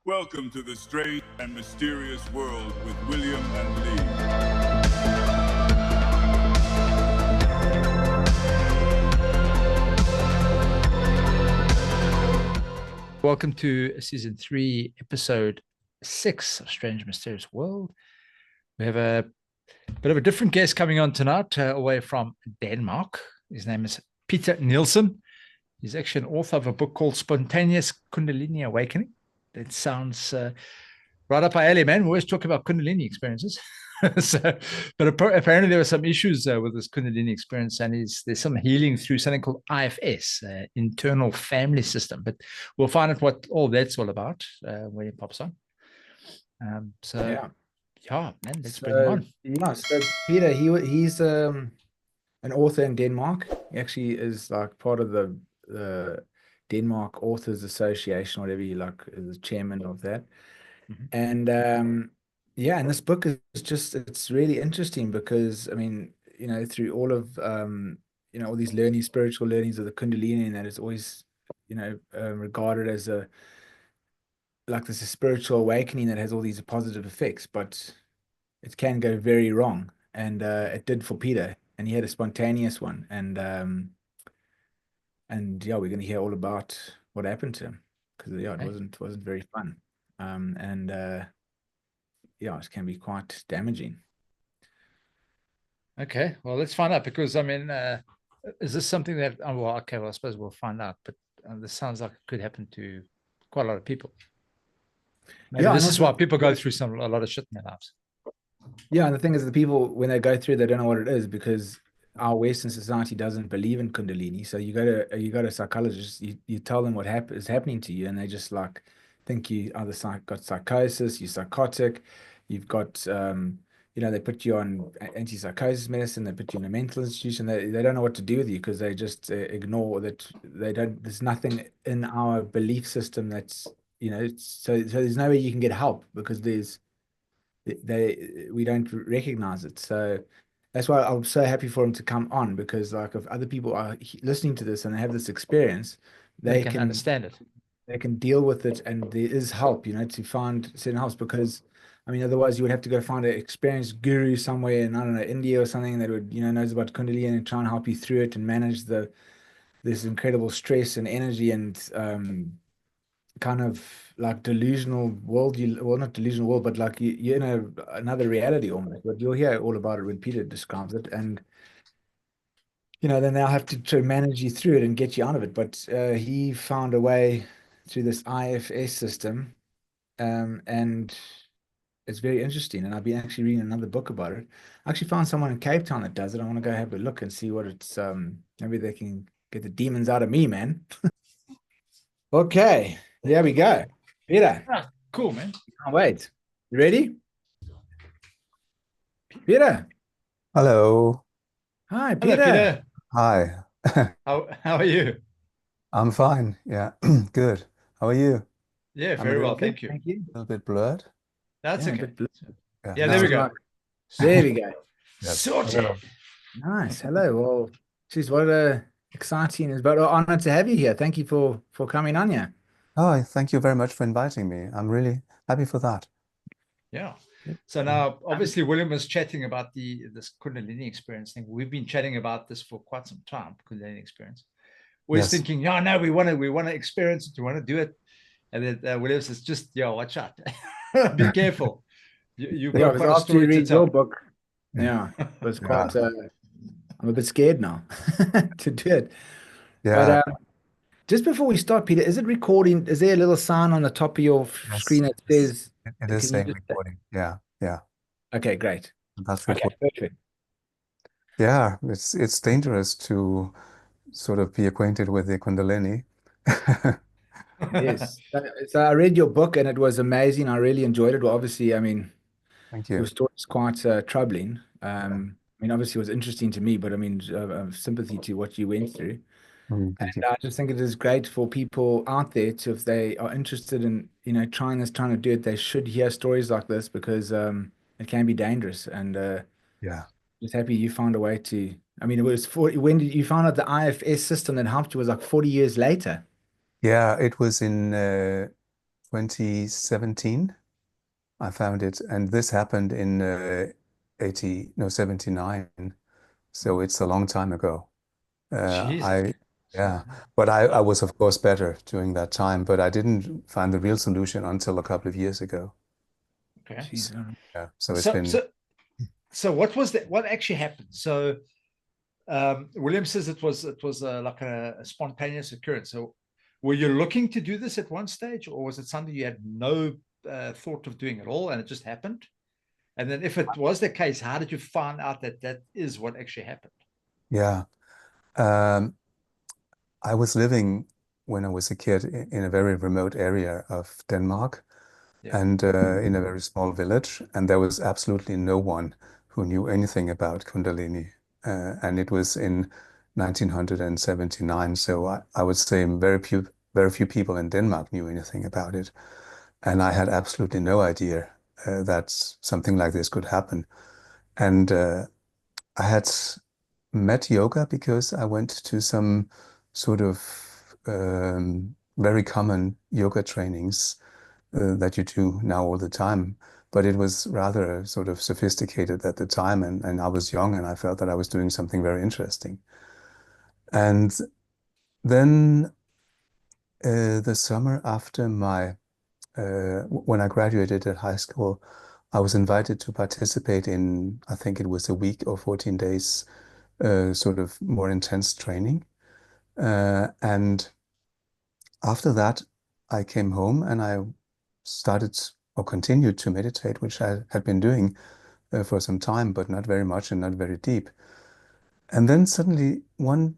Welcome to the strange and mysterious world with William and Lee. Welcome to season 3, episode 6 of Strange Mysterious World. We have a bit of a different guest coming on tonight, away from Denmark. His name is Peter Nielsen. He's actually an author of a book called Spontaneous Kundalini Awakening. That sounds right up our alley, man. We always talk about Kundalini experiences. But apparently there were some issues with this Kundalini experience, and there's some healing through something called IFS, internal family system. But we'll find out what all that's all about when it pops on. Yeah, man, let's bring him on. Yeah, so Peter, he's an author in Denmark. He actually is like part of the Denmark Authors Association, whatever you like, is the chairman of that. And and this book is just, it's really interesting because, I mean, through all of, all these learnings, spiritual learnings of the Kundalini, and that is always, regarded as this spiritual awakening that has all these positive effects, but it can go very wrong. And it did for Peter, and he had a spontaneous one. And yeah, we're going to hear all about what happened to him, because it wasn't very fun. It can be quite damaging. Okay, well, let's find out, because I mean, is this something that, well, I suppose we'll find out, but this sounds like it could happen to quite a lot of people. Maybe this is why people go through a lot of shit in their lives. Yeah, and the thing is, the people, when they go through, they don't know what it is, because our Western society doesn't believe in Kundalini. So you go to a psychologist, you tell them what is happening to you, and they just like think you either got psychosis, you're psychotic, you've got they put you on antipsychosis medicine, they put you in a mental institution. They don't know what to do with you, because they just ignore that. There's nothing in our belief system that's so there's no way you can get help, because we don't recognize it. So that's why I'm so happy for him to come on, because like if other people are listening to this and they have this experience, they can understand it. They can deal with it, and there is help, to find certain helps, because I mean, otherwise you would have to go find an experienced guru somewhere in, I don't know, India or something, that would, knows about Kundalini and try and help you through it and manage this incredible stress and energy and kind of like delusional world. Well, not delusional world, but like you're in another reality almost. But you'll hear all about it when Peter describes it, and then they'll have to manage you through it and get you out of it. But he found a way through this IFS system, and it's very interesting. And I've been actually reading another book about it. I actually found someone in Cape Town that does it. I want to go have a look and see what it's. Maybe they can get the demons out of me, man. Okay, there we go. Peter. Cool, man. Can't wait. You ready? Peter. Hello. Hi, Peter. Hello, Peter. Hi. How are you? I'm fine. Yeah. Good. How are you? Yeah, very well. Thank you. Thank you. A little bit blurred. That's okay. Yeah, now there we go. There we go. Yes. Sorted. Nice. Hello. Well, geez, what a exciting, it's about an honor to have you here. Thank you for coming on here. Oh, thank you very much for inviting me. I'm really happy for that. Yeah. So now, obviously, William was chatting about this Kundalini experience thing. We've been chatting about this for quite some time, Kundalini experience. We're thinking, no, we want to experience it, we want to do it. And then William says, just, watch out. Be careful. You've got quite a story to tell. Your book. Yeah, it was quite, I'm a bit scared now to do it. Yeah. But just before we start, Peter, is it recording? Is there a little sign on the top of your screen that says... It is saying recording. Yeah. Okay, great. That's recording. Okay, perfect. Yeah, it's dangerous to sort of be acquainted with the Kundalini. Yes. So I read your book and it was amazing. I really enjoyed it. Well, obviously, I mean, thank you. Your story is quite troubling. I mean, obviously it was interesting to me, but I mean, sympathy to what you went through. And I just think it is great for people out there if they are interested in, trying to do it, they should hear stories like this, because it can be dangerous. And just happy you found a way to, I mean, it was when did you find out the IFS system that helped you was like 40 years later? Yeah, it was in 2017. I found it, and this happened in 79. So it's a long time ago. Jesus. Yeah, but I was, of course, better during that time, but I didn't find the real solution until a couple of years ago. Okay. Jeez, Yeah, so it's So, been, so what was that? What actually happened? So, William says it was like a spontaneous occurrence. So, were you looking to do this at one stage, or was it something you had no thought of doing at all, and it just happened? And then, if it was the case, how did you find out that that is what actually happened? yeah. Um, I was living when I was a kid in a very remote area of Denmark, Yeah. and in a very small village, and there was absolutely no one who knew anything about Kundalini. And it was in 1979, so I would say very few people in Denmark knew anything about it. And I had absolutely no idea that something like this could happen. And I had met yoga because I went to some sort of very common yoga trainings that you do now all the time. But it was rather sort of sophisticated at the time, and I was young, and I felt that I was doing something very interesting. And then the summer after when I graduated at high school, I was invited to participate in, I think it was a week or 14 days, sort of more intense training. And after that, I came home and I started or continued to meditate, which I had been doing for some time, but not very much and not very deep. And then suddenly one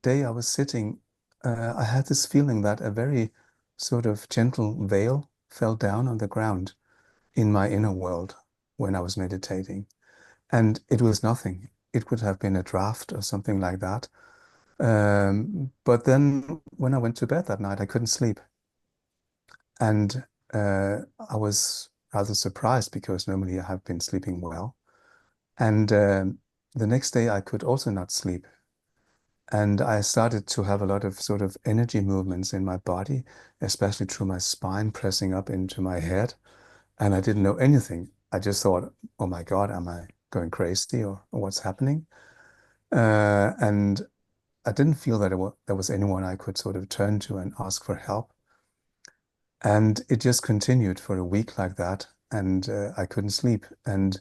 day I was sitting, I had this feeling that a very sort of gentle veil fell down on the ground in my inner world when I was meditating. And it was nothing. It could have been a draft or something like that. But then when I went to bed that night, I couldn't sleep. And I was rather surprised because normally I have been sleeping well. And the next day I could also not sleep. And I started to have a lot of sort of energy movements in my body, especially through my spine, pressing up into my head. And I didn't know anything. I just thought, oh my God, am I going crazy or what's happening? And I didn't feel that there was anyone I could sort of turn to and ask for help. And it just continued for a week like that. And I couldn't sleep. And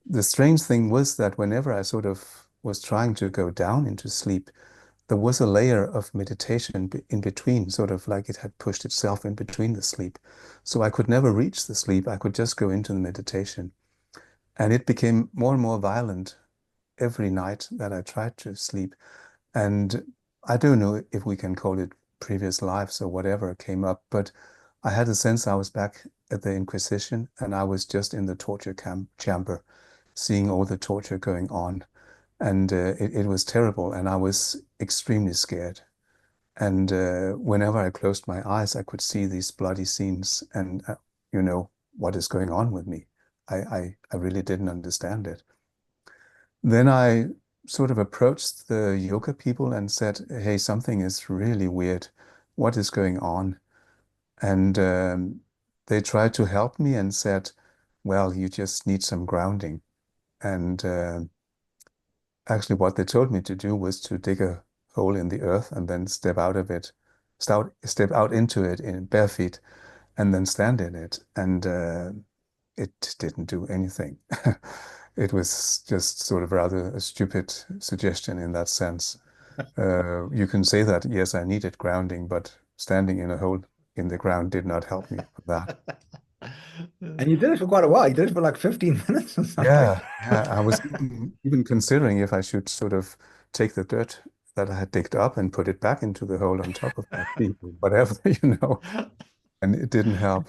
the strange thing was that whenever I sort of was trying to go down into sleep, there was a layer of meditation in between, sort of like it had pushed itself in between the sleep. So I could never reach the sleep. I could just go into the meditation. And it became more and more violent every night that I tried to sleep. And I don't know if we can call it previous lives or whatever came up, but I had a sense I was back at the Inquisition and I was just in the torture chamber, seeing all the torture going on. And it was terrible, and I was extremely scared. And whenever I closed my eyes, I could see these bloody scenes, and what is going on with me. I really didn't understand it. Then I sort of approached the yoga people and said, "Hey, something is really weird. What is going on?" And they tried to help me and said, "Well, you just need some grounding." And actually, what they told me to do was to dig a hole in the earth and then step out of it, step out into it in bare feet, and then stand in it. And it didn't do anything. It was just sort of rather a stupid suggestion in that sense. You can say that, yes, I needed grounding, but standing in a hole in the ground did not help me with that. and you did it for quite a while. You did it for like 15 minutes or something. Yeah, I was even considering if I should sort of take the dirt that I had digged up and put it back into the hole on top of my feet, whatever, and it didn't help.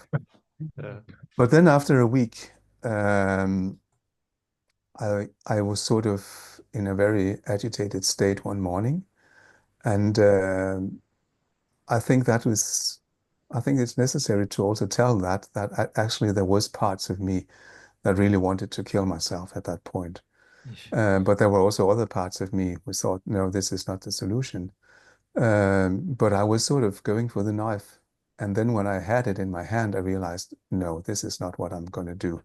Yeah. But then after a week, um, I was sort of in a very agitated state one morning, and I think that was, I think it's necessary to also tell that actually there was parts of me that really wanted to kill myself at that point. But there were also other parts of me who thought, no, this is not the solution. But I was sort of going for the knife And then when I had it in my hand, I realized, no, this is not what I'm going to do.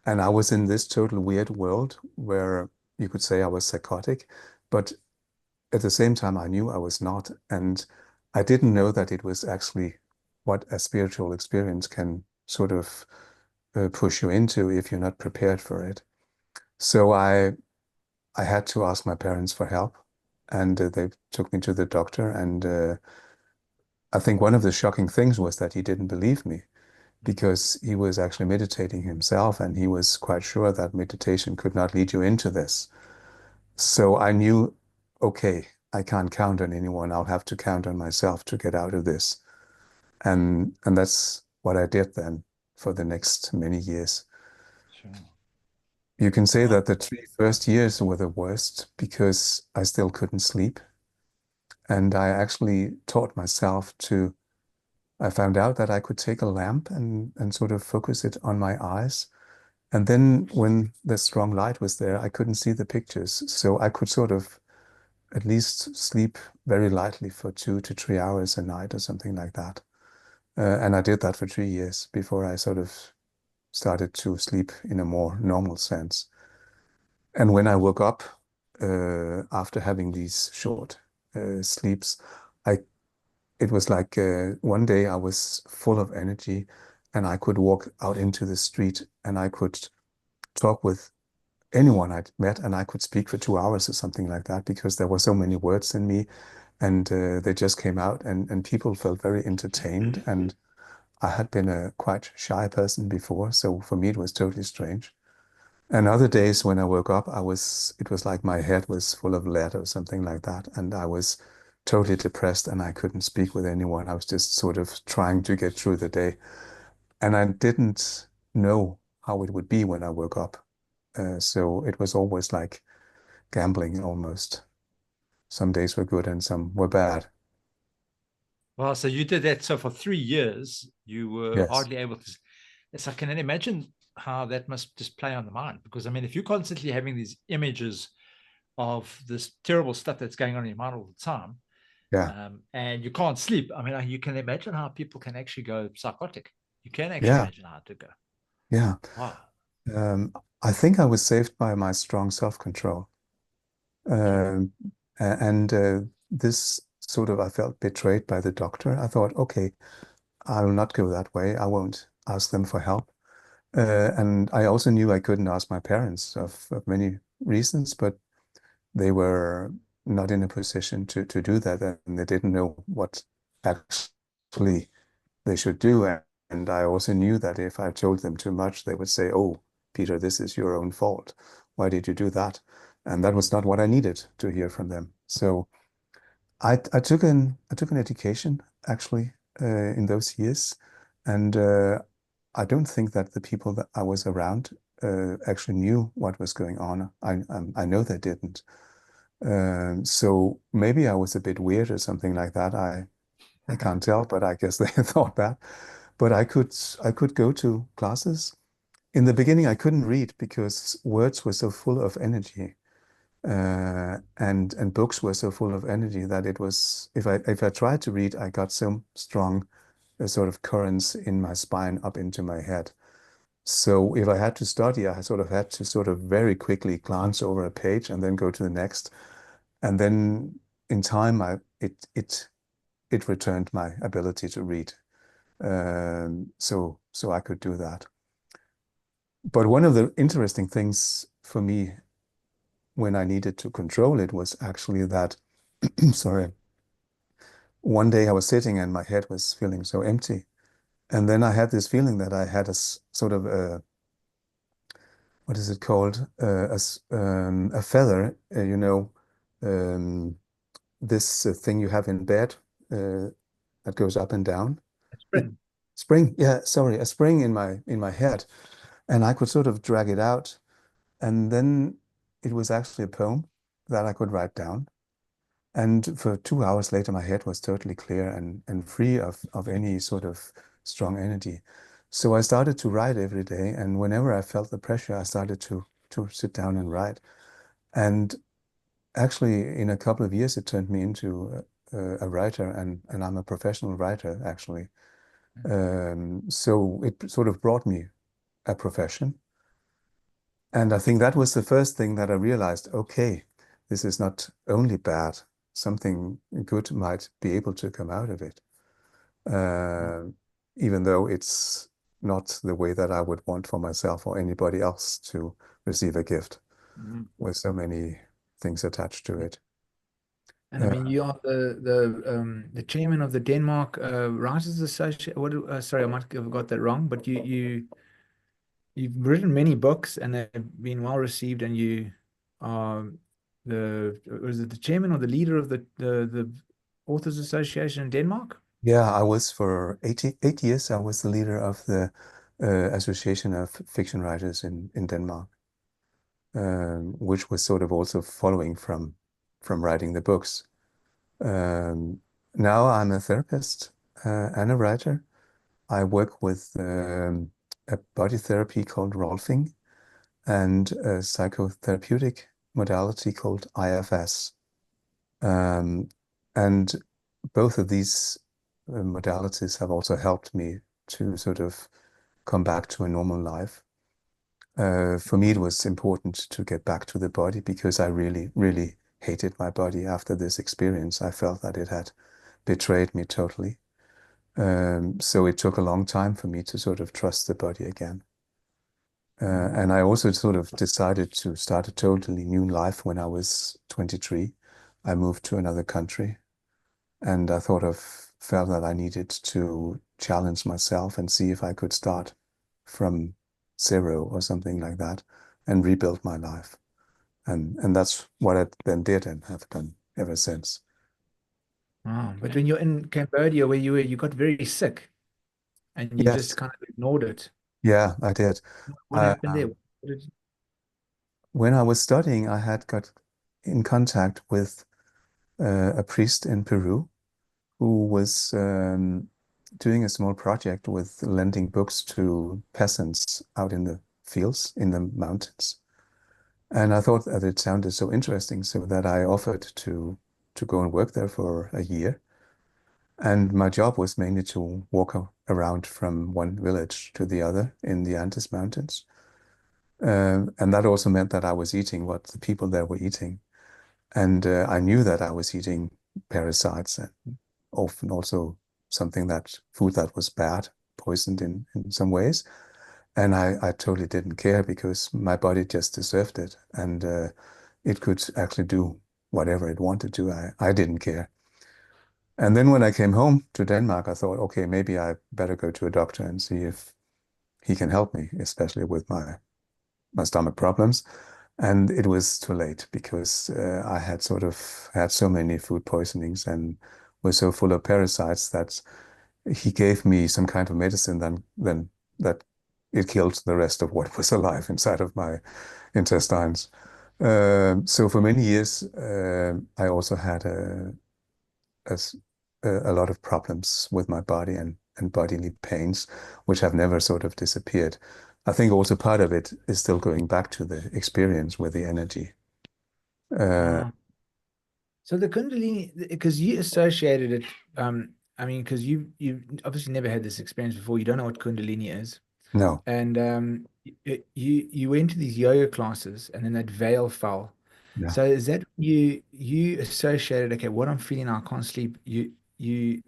And I was in this total weird world where you could say I was psychotic, but at the same time, I knew I was not. And I didn't know that it was actually what a spiritual experience can sort of push you into if you're not prepared for it. So I had to ask my parents for help, and they took me to the doctor. And I think one of the shocking things was that he didn't believe me because he was actually meditating himself, and he was quite sure that meditation could not lead you into this. So I knew, okay, I can't count on anyone. I'll have to count on myself to get out of this. And that's what I did then for the next many years. Sure. You can say Wow. that the 3 first years were the worst because I still couldn't sleep. And I actually taught myself to, I found out that I could take a lamp and sort of focus it on my eyes. And then when the strong light was there, I couldn't see the pictures. So I could sort of at least sleep very lightly for 2 to 3 hours a night or something like that. And I did that for 3 years before I sort of started to sleep in a more normal sense. And when I woke up after having these short sleeps, I it was like one day I was full of energy and I could walk out into the street and I could talk with anyone I'd met and I could speak for 2 hours or something like that because there were so many words in me and they just came out and people felt very entertained. And I had been a quite shy person before, so for me it was totally strange. And other days when I woke up, it was like my head was full of lead or something like that. And I was totally depressed and I couldn't speak with anyone. I was just sort of trying to get through the day. And I didn't know how it would be when I woke up. So it was always like gambling almost. Some days were good and some were bad. Well, so you did that. So for 3 years, you were Yes. hardly able to. Yes, I can imagine how that must just play on the mind. Because I mean, if you're constantly having these images of this terrible stuff that's going on in your mind all the time, Yeah. and you can't sleep, I mean, you can imagine how people can actually go psychotic. You can actually Yeah. imagine how to go. Yeah. Wow. Um, I think I was saved by my strong self-control. Sure. Um, and this sort of, I felt betrayed by the doctor. I thought, okay, I will not go that way. I won't ask them for help. And I also knew I couldn't ask my parents of many reasons, but they were not in a position to do that, and they didn't know what actually they should do. And I also knew that if I told them too much, they would say, "Oh, Peter, this is your own fault. Why did you do that?" And that was not what I needed to hear from them. So I took an education actually in those years, and I don't think that the people that I was around actually knew what was going on. I know they didn't. So maybe I was a bit weird or something like that. I can't tell, but I guess they thought that. But I could go to classes. In the beginning, I couldn't read because words were so full of energy, and books were so full of energy that it was if I tried to read, I got so strong sort of currents in my spine up into my head. So if I had to study, I sort of had to sort of very quickly glance over a page and then go to the next. And then in time, it returned my ability to read. So I could do that. But one of the interesting things for me when I needed to control it was actually that, sorry, one day I was sitting and my head was feeling so empty. And then I had this feeling that I had a sort of a, what is it called? A feather, um, this thing you have in bed uh, that goes up and down. Spring. Spring, yeah, sorry, a spring in my head, and I could sort of drag it out, and then it was actually a poem that I could write down. And for 2 hours later, my head was totally clear and free of any sort of strong energy. So I started to write every day, and whenever I felt the pressure, I started to sit down and write. And actually, in a couple of years, it turned me into a writer, and I'm a professional writer actually. So it sort of brought me a profession. And I think that was the first thing that I realized, okay, this is not only bad, something good might be able to come out of it. Even though it's not the way that I would want for myself or anybody else to receive a gift with so many things attached to it. And I mean, you are the chairman of the Denmark Writers Association. Sorry, I might have got that wrong, but you've written many books and they've been well received, and you are was it the chairman or the leader of the Authors Association in Denmark? Yeah, I was for 8 years, I was the leader of the Association of Fiction Writers in Denmark, which was sort of also following from writing the books. Now I'm a therapist and a writer. I work with a body therapy called Rolfing and a psychotherapeutic modality called IFS. And both of these modalities have also helped me to sort of come back to a normal life. For me, it was important to get back to the body because I really, really hated my body after this experience. I felt that it had betrayed me totally. So it took a long time for me to sort of trust the body again. And I also sort of decided to start a totally new life when I was 23. I moved to another country, and I felt that I needed to challenge myself and see if I could start from zero or something like that and rebuild my life. And that's what I then did and have done ever since. Wow. But when you're in Cambodia, where you got very sick and you just Yes, kind of ignored it. yeah, I did. What happened there? When I was studying, I had got in contact with a priest in Peru who was doing a small project with lending books to peasants out in the fields, in the mountains. And I thought that it sounded so interesting, so that I offered to go and work there for a year. And my job was mainly to walk around from one village to the other in the Andes Mountains. And that also meant that I was eating what the people there were eating. And I knew that I was eating parasites and often also food that was bad, poisoned in some ways. And I totally didn't care because my body just deserved it. And it could actually do whatever it wanted to. I didn't care. And then when I came home to Denmark, I thought, okay, maybe I better go to a doctor and see if he can help me, especially with my stomach problems. And it was too late because I had sort of had so many food poisonings and was so full of parasites that he gave me some kind of medicine then that it killed the rest of what was alive inside of my intestines. So for many years, I also had a, a lot of problems with my body and bodily pains, which have never sort of disappeared. I think also part of it is still going back to the experience with the energy. So the Kundalini, because you associated it, I mean, because you obviously never had this experience before. You don't know what Kundalini is, No, and you went to these yoga classes, and then that veil fell. yeah. So is that you associated? Okay, what I'm feeling, I can't sleep. You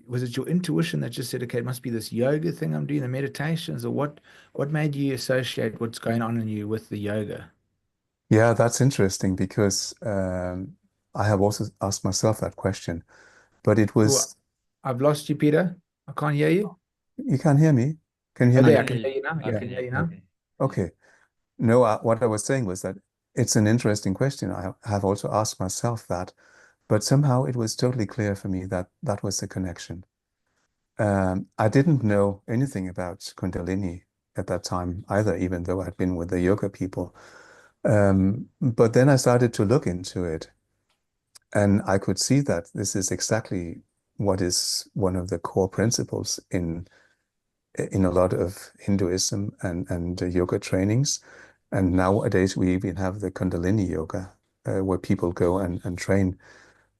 was it your intuition that just said, okay, it must be this yoga thing I'm doing, the meditations, or what made you associate what's going on in you with the yoga? Yeah, that's interesting because I have also asked myself that question, but it Oh, was, I've lost you, Peter. I can't hear you. you can't hear me? Can you hear Oh, me? there, I I can can hear hear you now. you. I Yeah, I can can hear hear you you. now. Okay. No, what I was saying was that it's an interesting question. I have also asked myself that, but somehow it was totally clear for me that that was the connection. I didn't know anything about Kundalini at that time either, even though I'd been with the yoga people. But then I started to look into it, and I could see that this is exactly what is one of the core principles in a lot of Hinduism and yoga trainings. And nowadays we even have the Kundalini yoga, where people go and train.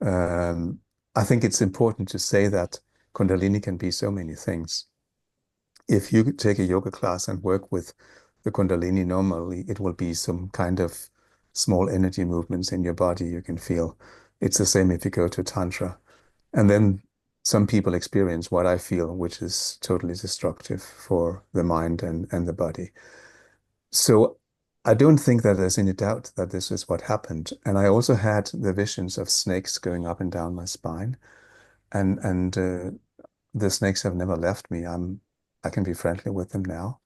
Um, I think it's important to say that Kundalini can be so many things. If you take a yoga class and work with the Kundalini normally, it will be some kind of small energy movements in your body you can feel. It's the same if you go to Tantra. And then some people experience what I feel, which is totally destructive for the mind and the body. So I don't think that there's any doubt that this is what happened. And I also had the visions of snakes going up and down my spine. And the snakes have never left me. I can be friendly with them now.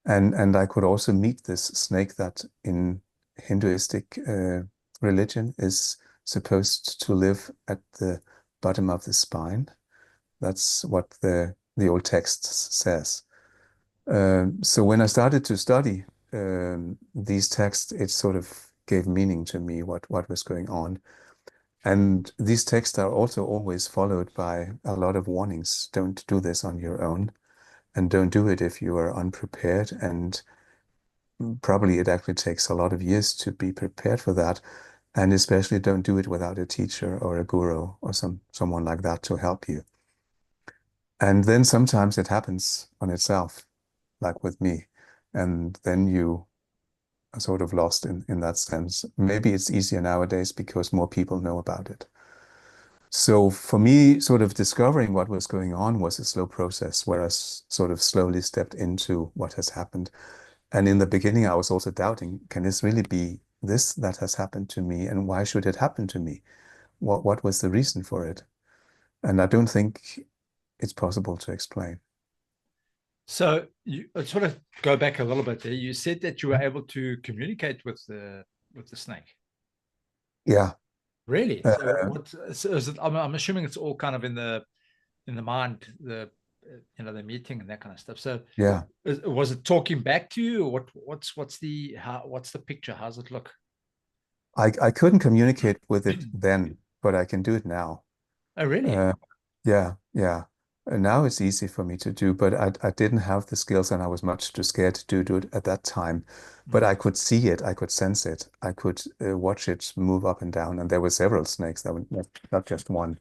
And I could also meet this snake that in Hinduistic religion is supposed to live at the bottom of the spine. That's what the old text says. So when I started to study these texts, it sort of gave meaning to me what was going on. And these texts are also always followed by a lot of warnings. Don't do this on your own, and don't do it if you are unprepared. And probably it actually takes a lot of years to be prepared for that. And especially don't do it without a teacher or a guru or someone like that to help you. And then sometimes it happens on itself, like with me. And then you are sort of lost in that sense. Maybe it's easier nowadays because more people know about it. So for me, sort of discovering what was going on was a slow process where I sort of slowly stepped into what has happened. And in the beginning, I was also doubting, can this really be this that has happened to me? And why should it happen to me? What was the reason for it? And I don't think it's possible to explain. So you sort of go back a little bit there. You said that you were able to communicate with the snake. Yeah. Really? So so is it, I'm assuming it's all kind of in the mind, the the meeting and that kind of stuff. So yeah. Was it talking back to you, or what's the picture? How's it look? I couldn't communicate with it then, but I can do it now. Oh, really? Yeah. And now it's easy for me to do, but I didn't have the skills and I was much too scared to do it at that time. But I could see it, I could sense it, I could watch it move up and down, and there were several snakes, that were not just one.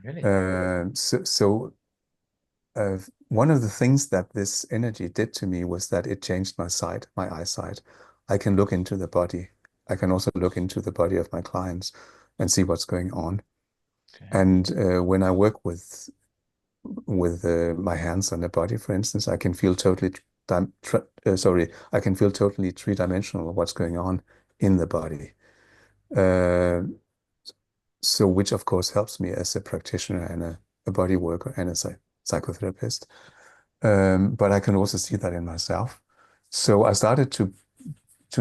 Really? One of the things that this energy did to me was that it changed my sight, my eyesight. I can look into the body. I can also look into the body of my clients and see what's going on. Okay. And when I work with my hands on the body, for instance, I can feel totally I can feel totally three-dimensional what's going on in the body. So which of course helps me as a practitioner and a body worker and a psychotherapist. But I can also see that in myself. So I started to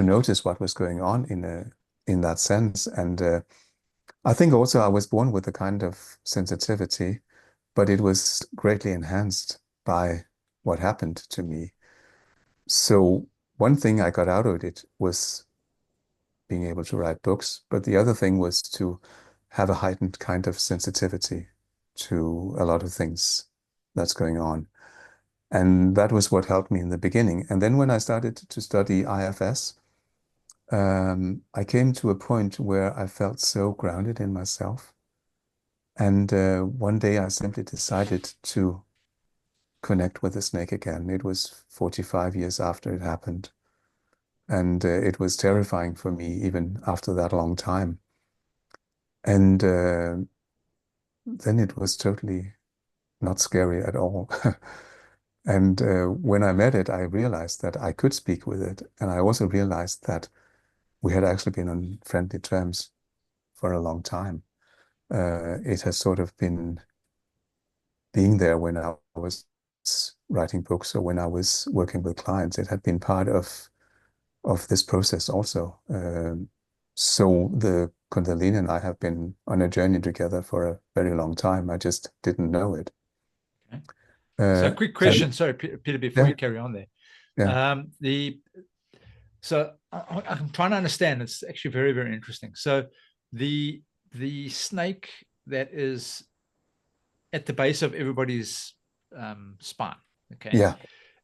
notice what was going on in that sense. And I think also I was born with a kind of sensitivity, but it was greatly enhanced by what happened to me. So one thing I got out of it was being able to write books, but the other thing was to have a heightened kind of sensitivity to a lot of things that's going on. And that was what helped me in the beginning. And then when I started to study IFS, I came to a point where I felt so grounded in myself. And one day I simply decided to connect with the snake again. It was 45 years after it happened. And it was terrifying for me even after that long time. And then it was totally not scary at all. And when I met it, I realized that I could speak with it. And I also realized that we had actually been on friendly terms for a long time. It has sort of been being there when I was writing books or when I was working with clients. It had been part of this process also. So the Kundalini and I have been on a journey together for a very long time. I just didn't know it. Okay. So quick question, sorry, Peter, before you carry on there. Yeah. So I'm trying to understand. It's actually very, very interesting. So the snake that is at the base of everybody's spine, okay? Yeah.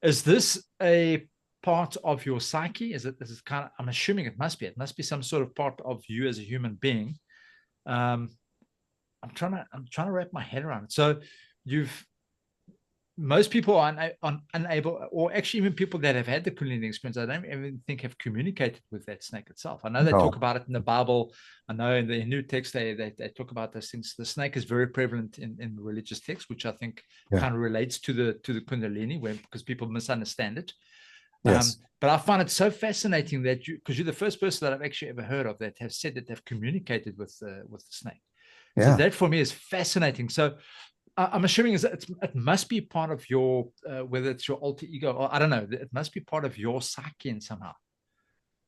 Is this a part of your psyche? Is it kind of, I'm assuming it must be some sort of part of you as a human being. I'm I'm trying to wrap my head around it. So most people are unable, or actually even people that have had the Kundalini experience, I don't even think have communicated with that snake itself. I know they talk about it in the Bible. I know in the Hindu text, they talk about those things. The snake is very prevalent in religious texts, which I think kind of relates to the Kundalini, because people misunderstand it. Yes. But I find it so fascinating that because you're the first person that I've actually ever heard of that have said that they've communicated with the snake. So that for me is fascinating. So I'm assuming it must be part of your, whether it's your alter ego or I don't know, it must be part of your psyche in somehow.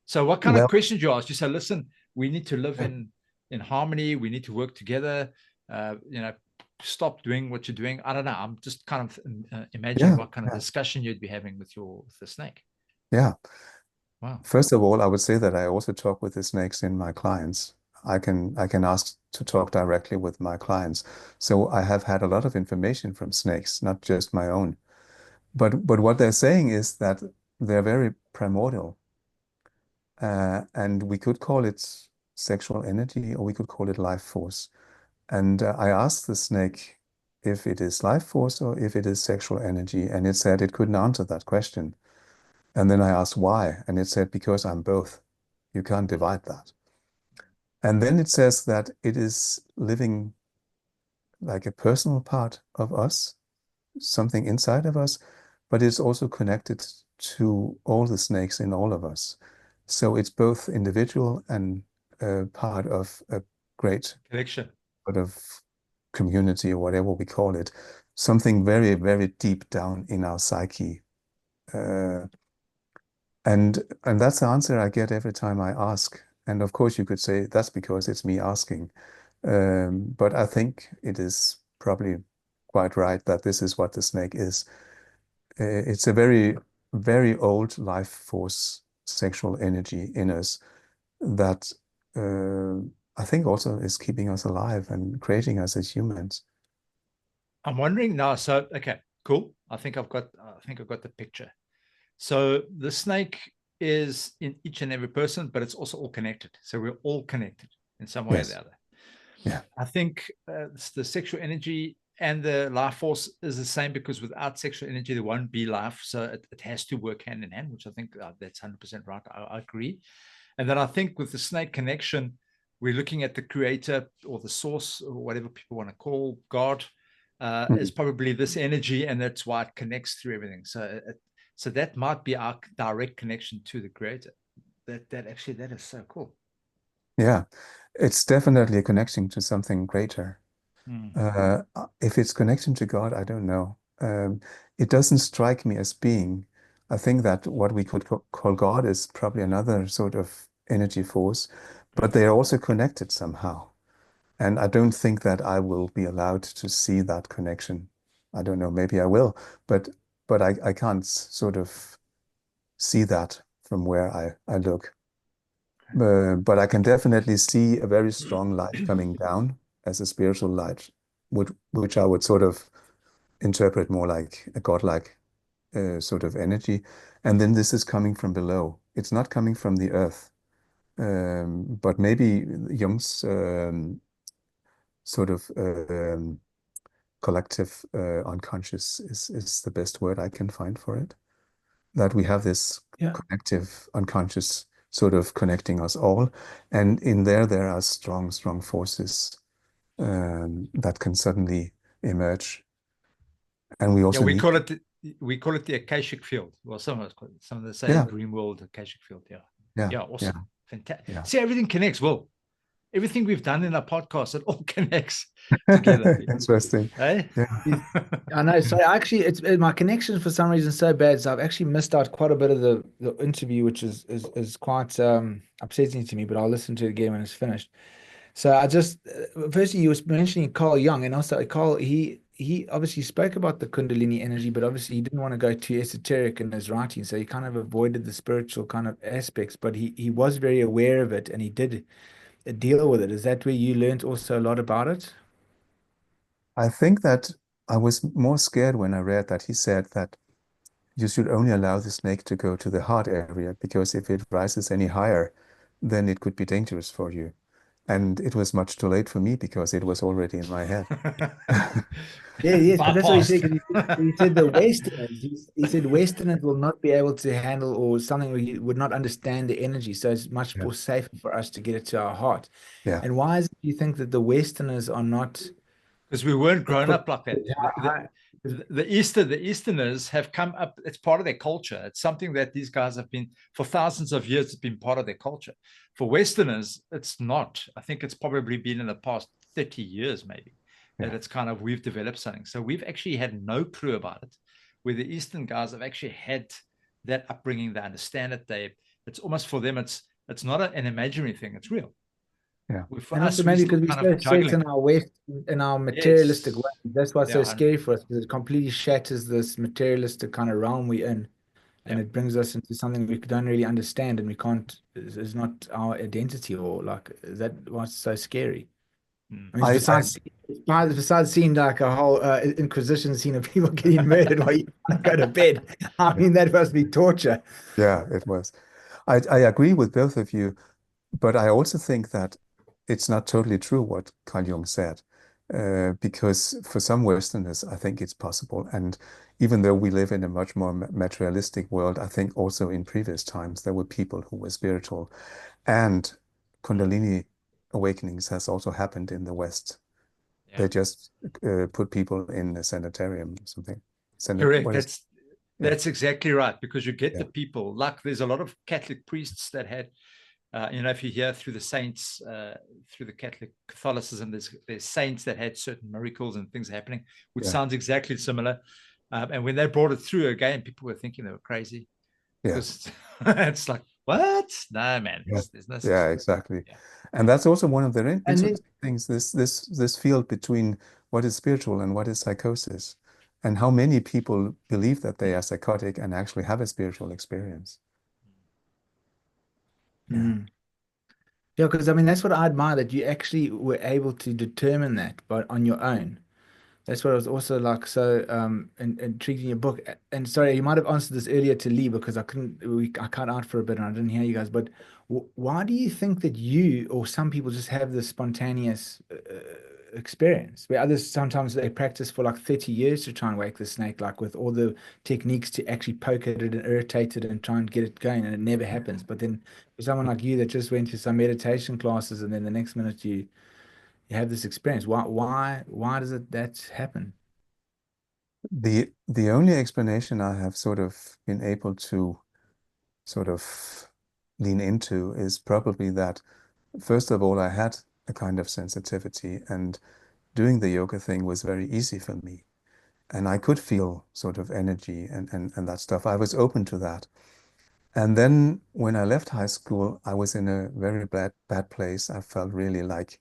So what kind of questions you ask? You say, listen, we need to live in harmony. We need to work together. Stop doing what you're doing. I don't know. I'm just kind of imagining what kind of discussion you'd be having with the snake. Yeah. Wow. First of all, I would say that I also talk with the snakes in my clients. I can ask to talk directly with my clients. So I have had a lot of information from snakes, not just my own. But what they're saying is that they're very primordial. And we could call it sexual energy, or we could call it life force. And I asked the snake if it is life force or if it is sexual energy, and it said it couldn't answer that question. And then I asked why, and it said, because I'm both. You can't divide that. And then it says that it is living like a personal part of us, something inside of us, but it's also connected to all the snakes in all of us. So it's both individual and part of a great connection, sort of community, or whatever we call it, something very, very deep down in our psyche. And that's the answer I get every time I ask. And of course, you could say that's because it's me asking. But I think it is probably quite right that this is what the snake is. It's a very, very old life force, sexual energy in us that I think also is keeping us alive and creating us as humans. I'm wondering now. So, okay, cool. I think I've got the picture. So the snake is in each and every person, but it's also all connected. So we're all connected in some way or the other. Yeah. I think the sexual energy and the life force is the same, because without sexual energy, there won't be life. So it has to work hand in hand, which I think that's 100% right. I agree. And then I think with the snake connection, we're looking at the creator or the source or whatever people want to call God, is probably this energy, and that's why it connects through everything. So that might be our direct connection to the creator. That is so cool. Yeah, it's definitely a connection to something greater. If it's connection to God, I don't know. It doesn't strike me as being. I think that what we could call God is probably another sort of energy force, but they are also connected somehow. And I don't think that I will be allowed to see that connection. I don't know, maybe I will, but I can't sort of see that from where I look. But I can definitely see a very strong light coming down as a spiritual light, which I would sort of interpret more like a godlike sort of energy. And then this is coming from below. It's not coming from the earth. But maybe Jung's sort of collective unconscious is the best word I can find for it. That we have this collective unconscious sort of connecting us all. And in there are strong, strong forces that can suddenly emerge. And we also we call it the Akashic field. Well, some of the say dream world, Akashic field. Yeah, awesome. Fantastic. See, everything connects. Well, everything we've done in our podcast, it all connects together. Interesting. Hey? Yeah. I know. So actually, it's my connection for some reason so bad. So I've actually missed out quite a bit of the interview, which is quite upsetting to me. But I'll listen to it again when it's finished. So I just firstly, you was mentioning Carl Jung, and also Carl, he obviously spoke about the Kundalini energy, but obviously he didn't want to go too esoteric in his writing, so he kind of avoided the spiritual kind of aspects. But he was very aware of it, and he did deal with it. Is that where you learned also a lot about it? I think that I was more scared when I read that he said that you should only allow the snake to go to the heart area, because if it rises any higher, then it could be dangerous for you. And it was much too late for me because it was already in my head. Yeah, yes, but that's what he said. Bypassed. 'Cause he said the Westerners. He said Westerners will not be able to handle or something. We would not understand the energy, so it's much Yeah. more safer for us to get it to our heart. Yeah. And why is it you think that the Westerners are not Because we weren't grown up equipped? like that. I- The Easterners have come up. It's part of their culture. It's something that these guys have been for thousands of years. It's been part of their culture. For Westerners, it's not. I think it's probably been in the past 30 years, maybe, that Yeah. it's kind of we've developed something. So we've actually had no clue about it. Where the Eastern guys have actually had that upbringing. They understand it. It's almost for them. It's not an imaginary thing. It's real. Yeah. For And us, also we're maybe still because kind we're of so set juggling. in our West, in our Yes. materialistic way. That's why it's so Yeah, scary for us, because it completely shatters this materialistic kind of realm we're in, and Yeah. it brings us into something we don't really understand, and we can't. Is not our identity, or like is that what's so scary? Mm. I mean, I besides seeing like a whole Inquisition scene of people getting murdered while you can't go to bed. I mean, that must be torture. yeah, it was. I agree with both of you, but I also think that it's not totally true what Carl Jung said, because for some Westerners, I think it's possible. And even though we live in a much more materialistic world, I think also in previous times there were people who were spiritual. And Kundalini awakenings has also happened in the West. Yeah. They just put people in a sanitarium or something. Correct. What is That's exactly right, because you get yeah. the people like there's a lot of Catholic priests that had, if you hear through the saints, through the Catholic Catholicism, there's saints that had certain miracles and things happening, which Yeah. sounds exactly similar. And when they brought it through again, people were thinking they were crazy Yeah. because it's like, what? No, man, Yeah. there's no such Yeah, thing. exactly. Yeah. And that's also one of the And interesting then things, this field between what is spiritual and what is psychosis, and how many people believe that they are psychotic and actually have a spiritual experience. Yeah. Mm. Yeah, because I mean that's what I admire, that you actually were able to determine that, but on your own. That's what I was also like so intrigued in your book. And sorry, you might have answered this earlier to Lee, because I cut out for a bit and I didn't hear you guys. But why do you think that you or some people just have this spontaneous experience, where others sometimes they practice for like 30 years to try and wake the snake, like with all the techniques to actually poke at it and irritate it and try and get it going, and it never happens. But then for someone like you that just went to some meditation classes and then the next minute you have this experience. Why does that happen? The only explanation I have sort of been able to sort of lean into is probably that, first of all, I had a kind of sensitivity, and doing the yoga thing was very easy for me. And I could feel sort of energy and that stuff. I was open to that. And then when I left high school, I was in a very bad place. I felt really like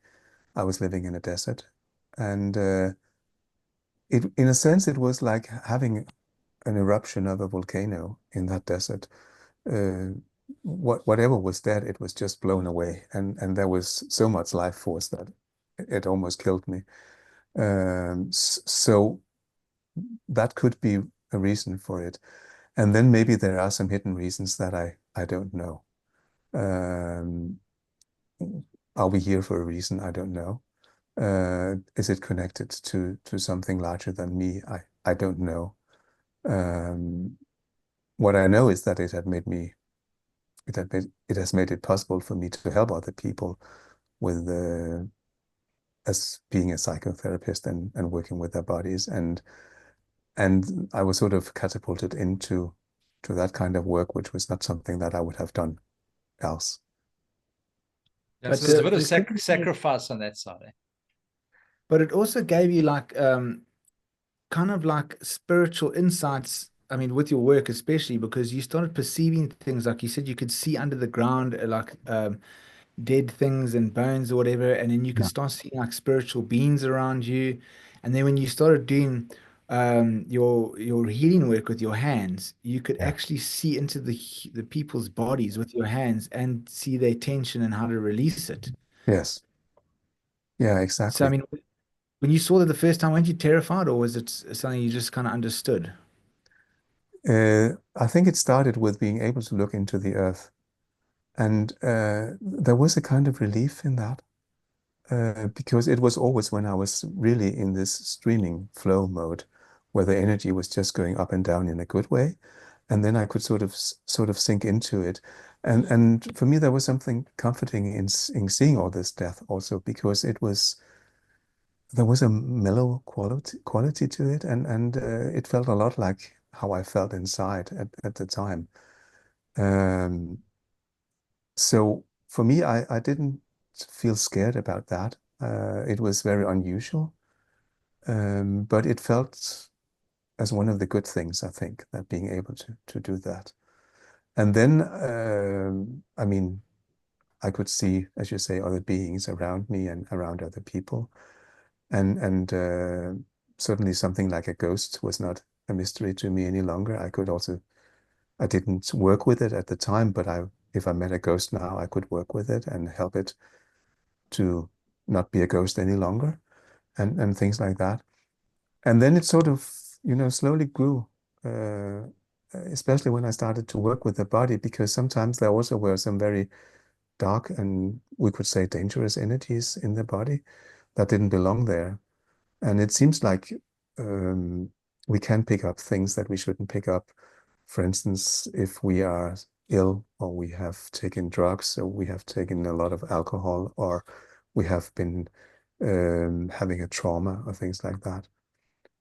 I was living in a desert. And in a sense, it was like having an eruption of a volcano in that desert. Uh, whatever was dead, it was just blown away. And there was so much life force that it almost killed me. So that could be a reason for it. And then maybe there are some hidden reasons that I don't know. Um, are we here for a reason? I don't know. Is it connected to something larger than me? I don't know. Um, what I know is that it has made it possible for me to help other people with as being a psychotherapist and working with their bodies, and I was sort of catapulted into that kind of work, which was not something that I would have done else. Yeah, But so there's a bit of the second thing is, sacrifice on that side. but it also gave you like kind of like spiritual insights. I mean, with your work especially, because you started perceiving things, like you said, you could see under the ground, like dead things and bones or whatever, and then you could Yeah. start seeing like spiritual beings around you. And then when you started doing your healing work with your hands, you could Yeah. actually see into the people's bodies with your hands and see their tension and how to release it. Yes. Yeah, So I exactly. mean, when you saw that the first time, weren't you terrified, or was it something you just kind of understood? I think it started with being able to look into the earth, and there was a kind of relief in that. because it was always when I was really in this streaming flow mode, where the energy was just going up and down in a good way, and then I could sort of sink into it. And for me, there was something comforting in seeing all this death also, because there was a mellow quality to it, and it felt a lot like how I felt inside at the time. Um, so for me, I didn't feel scared about that. It was very unusual, but it felt as one of the good things, I think, that being able to do that. And then, I mean, I could see, as you say, other beings around me and around other people. And certainly something like a ghost was not a mystery to me any longer. I didn't work with it at the time, but if I met a ghost now, I could work with it and help it to not be a ghost any longer, and things like that. And then it sort of, slowly grew, especially when I started to work with the body, because sometimes there also were some very dark and, we could say, dangerous energies in the body that didn't belong there. And it seems like we can pick up things that we shouldn't pick up. For instance, if we are ill, or we have taken drugs, or we have taken a lot of alcohol, or we have been having a trauma or things like that.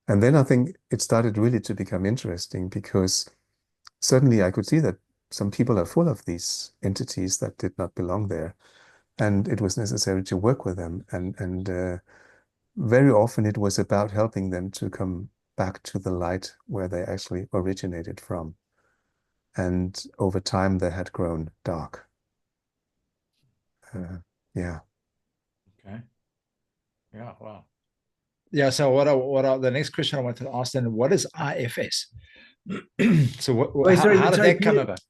And then I think it started really to become interesting, because suddenly I could see that some people are full of these entities that did not belong there, and it was necessary to work with them. And very often it was about helping them to come back to the light where they actually originated from. And over time, they had grown dark. Yeah. Okay. Yeah. Wow. Yeah. So the next question I wanted to ask then, what is IFS? So Wait, how did that come Peter, about?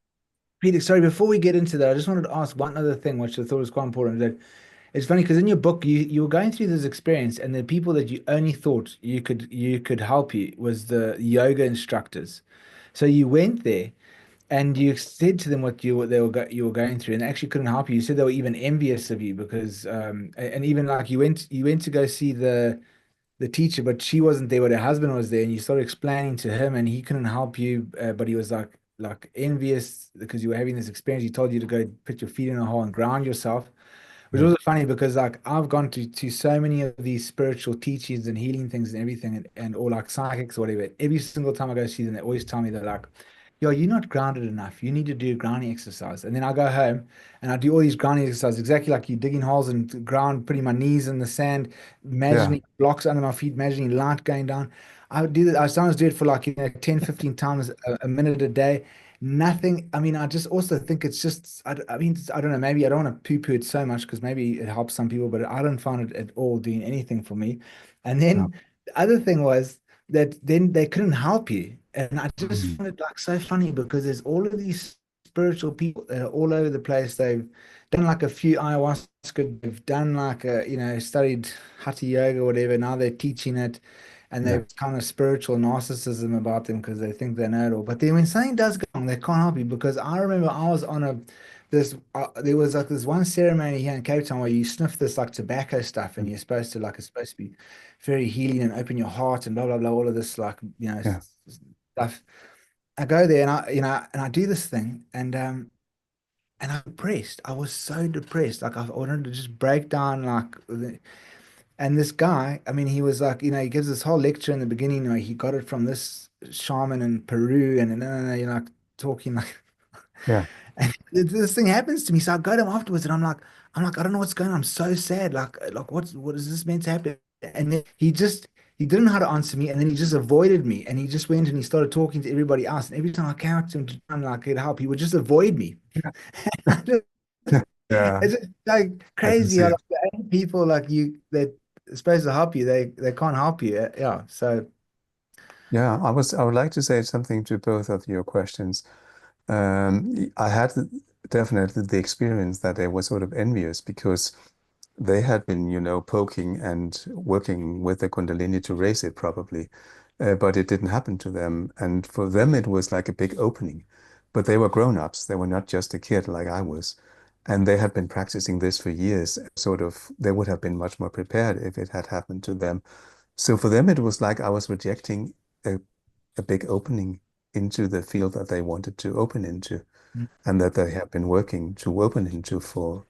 Peter, sorry, before we get into that, I just wanted to ask one other thing, which I thought was quite important. That it's funny because in your book, you were going through this experience, and the people that you only thought you could help you was the yoga instructors. So you went there and you said to them what you were going through, and they actually couldn't help you. You said they were even envious of you because and even like you went to go see the teacher, but she wasn't there, but her husband was there, and you started explaining to him, and he couldn't help you, but he was like envious because you were having this experience. He told you to go put your feet in a hole and ground yourself, which Yeah. was funny because like I've gone to so many of these spiritual teachings and healing things and everything, and or like psychics or whatever. Every single time I go see them, they always tell me they're like, yo, you're not grounded enough. You need to do grounding exercise. And then I go home and I do all these grounding exercises, exactly like you digging holes in the ground, putting my knees in the sand, Yeah. imagining blocks under my feet, imagining light going down. I would do that. I sometimes do it for like 10, 15 times a minute a day. Nothing. I mean, I just also think it's just, I mean, I don't know, maybe I don't want to poo-poo it so much because maybe it helps some people, but I don't find it at all doing anything for me. And Yeah. then the other thing was, that then they couldn't help you. And I just Mhm. found it like so funny because there's all of these spiritual people that are all over the place. They've done like a few ayahuasca, they've done like studied hatha yoga or whatever. Now they're teaching it, and Yeah. they've kind of spiritual narcissism about them because they think they know it all. But then when something does go wrong, they can't help you. Because I remember I was on there was like this one ceremony here in Cape Town where you sniff this like tobacco stuff, and you're supposed to like it's supposed to be very healing and open your heart and blah blah blah, all of this like Yeah. stuff. I go there and I do this thing, and I'm depressed. I was so depressed, like I wanted to just break down, and this guy, I mean, he was like, he gives this whole lecture in the beginning. He got it from this shaman in Peru, and like talking like, Yeah. and this thing happens to me. So I go to him afterwards, and I'm like, I don't know what's going on. I'm so sad. Like what is this meant to happen? And then he didn't know how to answer me, and then he just avoided me, and he just went and he started talking to everybody else. And every time I came up to him to try and like get help, he would just avoid me. Yeah. It's just like I can crazy see how it. like, the only people like you that are supposed to help you, they can't help you. Yeah. So Yeah. I would like to say something to both of your questions. I had definitely the experience that they were sort of envious, because they had been, poking and working with the Kundalini to raise it probably, but it didn't happen to them. And for them, it was like a big opening. But they were grown-ups. They were not just a kid like I was. And they had been practicing this for years. Sort of, they would have been much more prepared if it had happened to them. So for them, it was like I was rejecting a big opening into the field that they wanted to open into, and that they have been working to open into for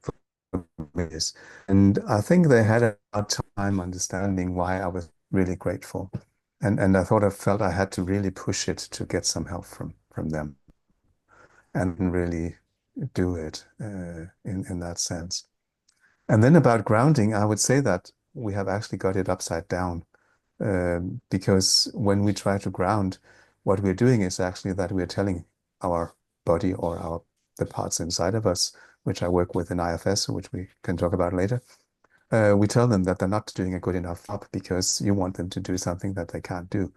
years. And I think they had a hard time understanding why I was really grateful. And I felt I had to really push it to get some help from them and really do it in that sense. And then about grounding, I would say that we have actually got it upside down, because when we try to ground, what we're doing is actually that we're telling our body or the parts inside of us, which I work with in IFS, which we can talk about later. We tell them that they're not doing a good enough job because you want them to do something that they can't do.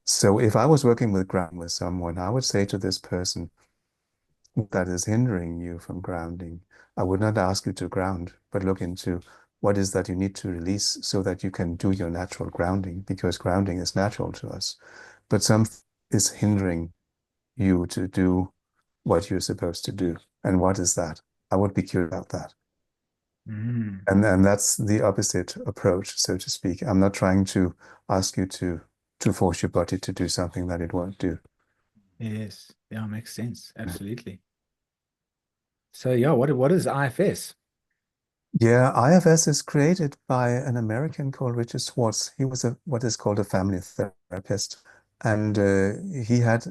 So if I was working with ground with someone, I would say to this person that is hindering you from grounding, I would not ask you to ground, but look into what is that you need to release so that you can do your natural grounding, because grounding is natural to us. But something is hindering you to do what you're supposed to do. And what is that? I would be curious about that. And that's the opposite approach, so to speak. I'm not trying to ask you to force your body to do something that it won't do. Yes. Yeah, makes sense. Absolutely. So yeah, what is IFS? Yeah, IFS is created by an American called Richard Schwartz. He was what is called a family therapist. And he had,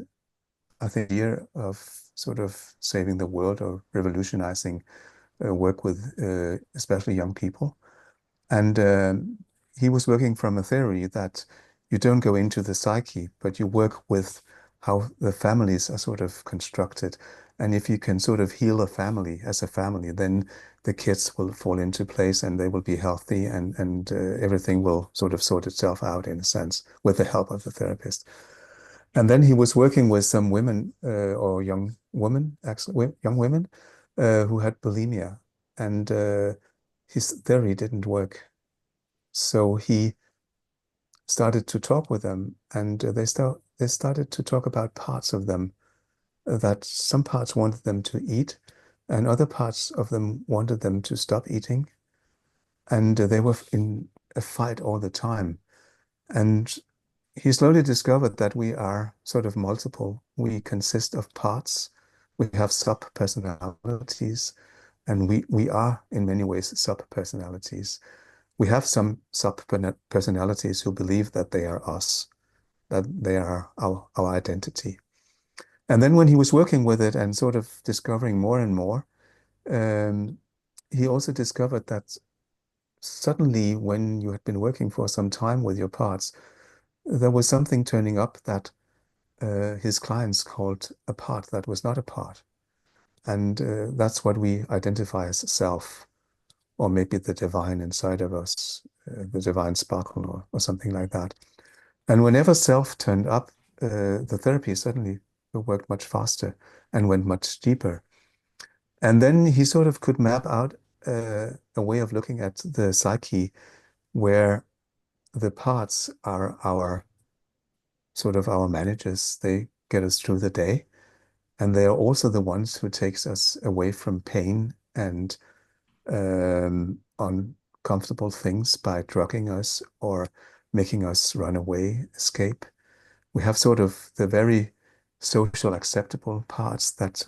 I think, a year of sort of saving the world or revolutionizing work with especially young people. And he was working from a theory that you don't go into the psyche, but you work with how the families are sort of constructed. And if you can sort of heal a family as a family, then the kids will fall into place and they will be healthy, and everything will sort of sort itself out in a sense with the help of the therapist. And then he was working with some women or young women, actually young women who had bulimia, and his theory didn't work. So he started to talk with them, and they started to talk about parts of them, that some parts wanted them to eat, and other parts of them wanted them to stop eating, and they were in a fight all the time. And he slowly discovered that we are sort of multiple. We consist of parts. We have sub-personalities, and we are in many ways sub-personalities. We have some sub-personalities who believe that they are us, that they are our identity. And then when he was working with it and sort of discovering more and more, he also discovered that suddenly when you had been working for some time with your parts, there was something turning up that his clients called a part that was not a part. And that's what we identify as self, or maybe the divine inside of us, the divine sparkle, or something like that. And whenever self turned up, the therapy suddenly worked much faster and went much deeper. And then he sort of could map out a way of looking at the psyche where the parts are our sort of our managers. They get us through the day. And they are also the ones who takes us away from pain and uncomfortable things by drugging us or making us run away, escape. We have sort of the very social acceptable parts that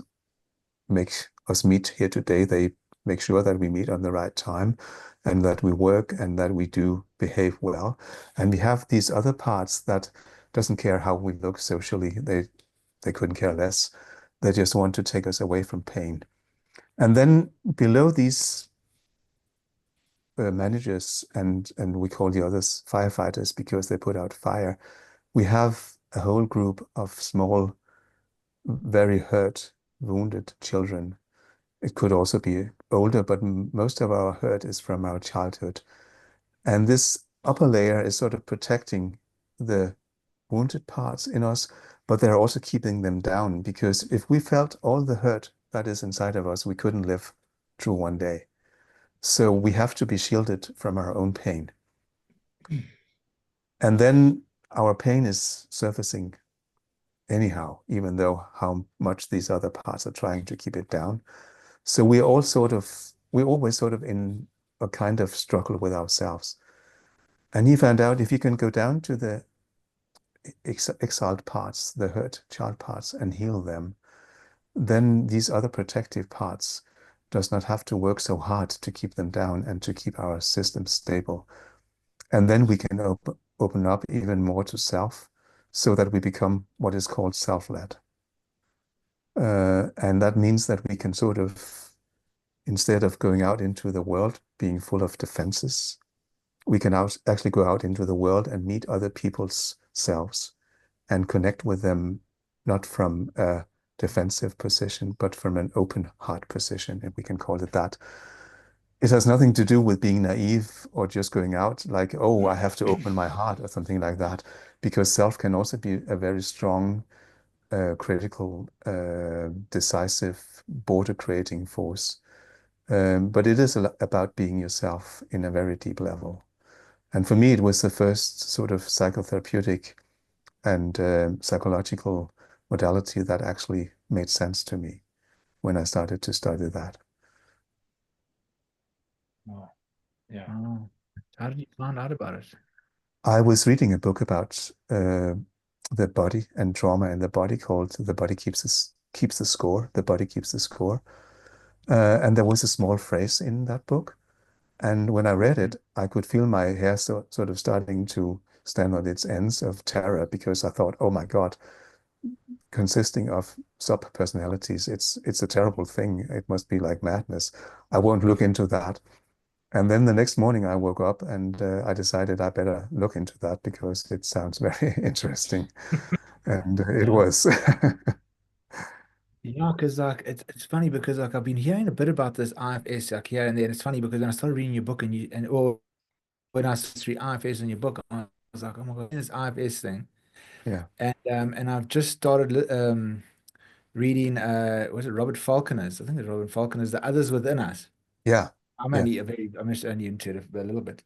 make us meet here today. They make sure that we meet on the right time and that we work and that we do behave well. And we have these other parts that doesn't care how we look socially. They couldn't care less. They just want to take us away from pain. And then below these managers, and we call the others firefighters because they put out fire, we have a whole group of small, very hurt, wounded children. It could also be older, but most of our hurt is from our childhood. And this upper layer is sort of protecting the wounded parts in us, but they're also keeping them down, because if we felt all the hurt that is inside of us, we couldn't live through one day. So we have to be shielded from our own pain. And then our pain is surfacing anyhow, even though how much these other parts are trying to keep it down. So we're always sort of in a kind of struggle with ourselves. And he found out if you can go down to the exiled parts, the hurt child parts, and heal them, then these other protective parts does not have to work so hard to keep them down and to keep our system stable. And then we can open up even more to self so that we become what is called self-led. And that means that we can sort of, instead of going out into the world being full of defenses, we can actually go out into the world and meet other people's selves and connect with them, not from a defensive position, but from an open heart position, if we can call it that. It has nothing to do with being naive or just going out like, oh, I have to open my heart or something like that, because self can also be a very strong, critical, decisive, border creating force. But it is about being yourself in a very deep level. And for me, it was the first sort of psychotherapeutic and psychological modality that actually made sense to me when I started to study that. Wow. Yeah. Oh, how did you find out about it? I was reading a book about the body and trauma in the body called "The Body Keeps the Score." The body keeps the score, and there was a small phrase in that book. And when I read it, I could feel my hair sort of starting to stand on its ends of terror, because I thought, oh my God, consisting of sub-personalities, it's a terrible thing. It must be like madness. I won't look into that. And then the next morning I woke up and I decided I better look into that because it sounds very interesting. And it Yeah. was. Yeah, because like it's funny because like I've been hearing a bit about this IFS like here and there. And it's funny because when I started reading your book or when I saw three IFS in your book, I was like, oh my God, this IFS thing. Yeah. And I've just started reading was it Robert Falconer's? I think it's Robert Falconer's The Others Within Us. Yeah. Yeah. I'm just only into it a little bit.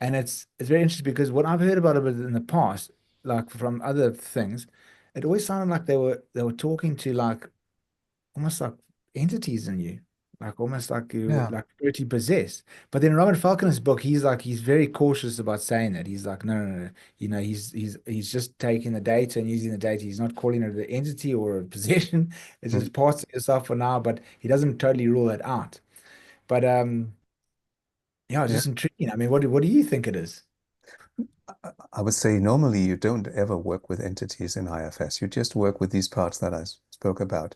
And it's very interesting because what I've heard about it in the past, like from other things, it always sounded like they were talking to like almost like entities in you, like almost like you were Yeah. like spiritually possessed. But then Robert Falconer's book, he's very cautious about saying that. He's like, no, no, no. He's just taking the data and using the data. He's not calling it an entity or a possession. It's Mm. just parts of yourself for now, but he doesn't totally rule it out. But yeah, it's Yeah. just intriguing. I mean, what do you think it is? I would say normally you don't ever work with entities in IFS. You just work with these parts that I spoke about.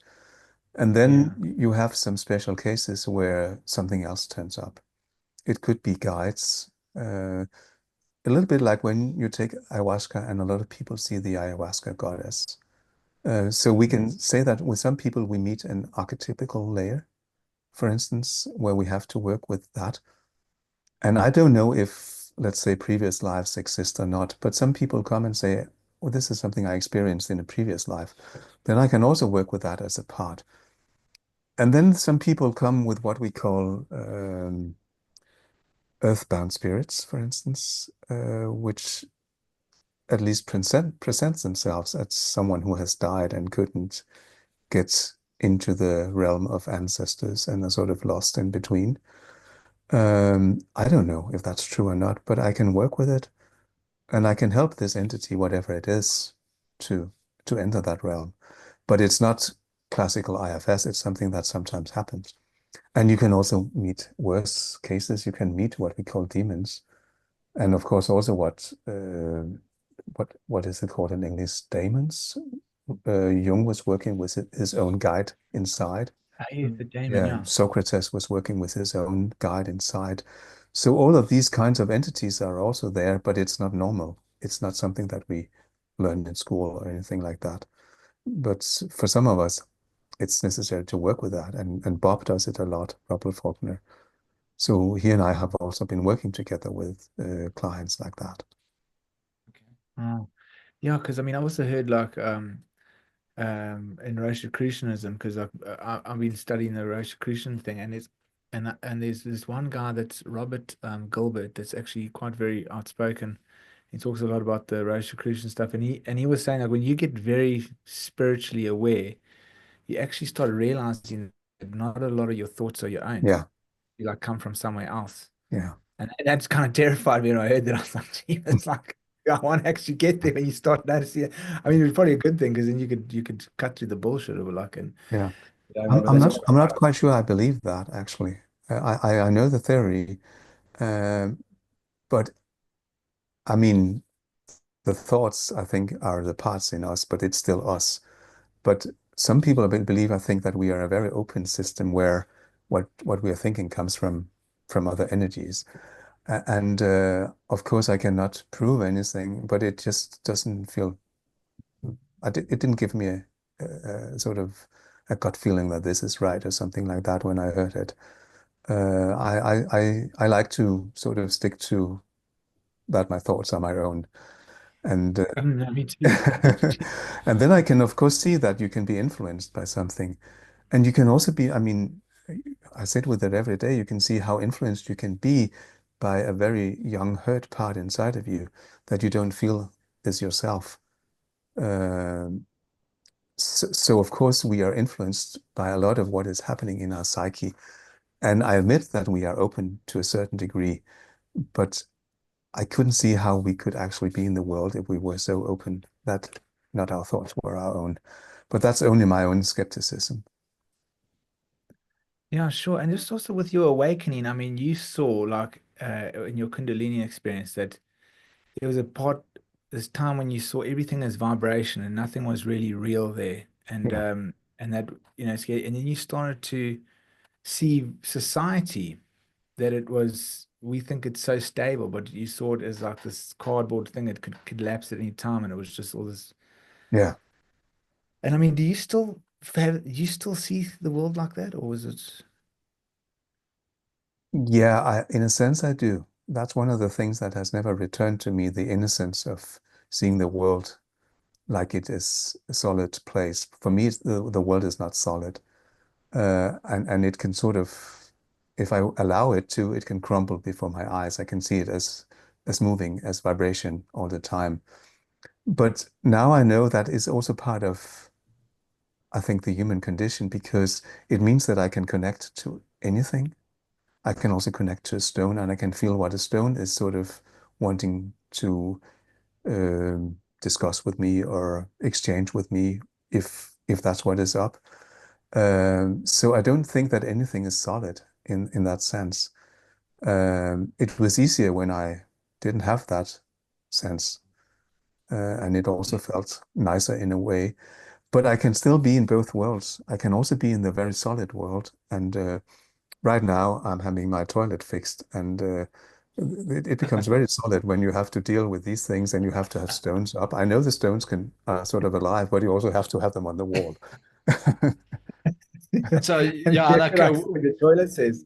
And then Yeah. you have some special cases where something else turns up. It could be guides, a little bit like when you take ayahuasca and a lot of people see the ayahuasca goddess. So we can say that with some people we meet an archetypical layer, for instance, where we have to work with that. And I don't know if, let's say, previous lives exist or not, but some people come and say, well, this is something I experienced in a previous life. Then I can also work with that as a part. And then some people come with what we call earthbound spirits, for instance, which at least presents themselves as someone who has died and couldn't get into the realm of ancestors and are sort of lost in between. I don't know if that's true or not, but I can work with it and I can help this entity, whatever it is, to enter that realm. But it's not classical IFS, it's something that sometimes happens. And you can also meet worse cases. You can meet what we call demons. And of course, also what is it called in English? Daemons. Jung was working with his own guide inside. I use the Damon, Yeah, yeah. Socrates was working with his own guide inside. So all of these kinds of entities are also there, but it's not normal. It's not something that we learned in school or anything like that. But for some of us, it's necessary to work with that. And Bob does it a lot, Robert Faulkner. So he and I have also been working together with clients like that. Okay. Oh, yeah, because I mean, I also heard like in Rosicrucianism because I've been studying the Rosicrucian thing and and there's this one guy that's Robert Gilbert that's actually quite very outspoken. He talks a lot about the Rosicrucian stuff and he was saying like when you get very spiritually aware, you actually start realizing not a lot of your thoughts are your own. Yeah. You like come from somewhere else. Yeah. And that's kind of terrified me when I heard that. I was like, gee, it's like I want to actually get there when you start noticing it. I mean, it's probably a good thing because then you could cut through the bullshit of it, like, and Yeah. but that's all I'm not quite sure I believe that actually. I know the theory, but I mean, the thoughts I think are the parts in us, but it's still us. But some people believe, I think, that we are a very open system where what we are thinking comes from other energies. And of course, I cannot prove anything, but it just doesn't feel. It didn't give me a sort of a gut feeling that this is right or something like that when I heard it. I like to sort of stick to that my thoughts are my own. And No, me too. and then I can, of course, see that you can be influenced by something. And you can also be, I mean, I sit with it every day. You can see how influenced you can be by a very young hurt part inside of you that you don't feel is yourself. Um, so, of course, we are influenced by a lot of what is happening in our psyche. And I admit that we are open to a certain degree, but I couldn't see how we could actually be in the world if we were so open that not our thoughts were our own. But that's only my own skepticism. Yeah, sure. And just also with your awakening, I mean, you saw like in your Kundalini experience that there was a part this time when you saw everything as vibration and nothing was really real there. Yeah. And that, scary. And then you started to see society that it was we think it's so stable, but you saw it as like this cardboard thing that could collapse at any time, and it was just all this. Yeah. And I mean, do you still see the world like that, or was it? Yeah, in a sense, I do. That's one of the things that has never returned to me, the innocence of seeing the world like it is a solid place. For me, the world is not solid. And it can sort of, if I allow it to, it can crumble before my eyes. I can see it as moving, as vibration all the time. But now I know that is also part of, I think, the human condition because it means that I can connect to anything. I can also connect to a stone and I can feel what a stone is sort of wanting to discuss with me or exchange with me if that's what is up. So I don't think that anything is solid in that sense. It was easier when I didn't have that sense, and it also felt nicer in a way. But I can still be in both worlds. I can also be in the very solid world. And right now, I'm having my toilet fixed, and it becomes very solid when you have to deal with these things and you have to have stones up. I know the stones can sort of alive, but you also have to have them on the wall. So And yeah, yeah, like like what the toilet says.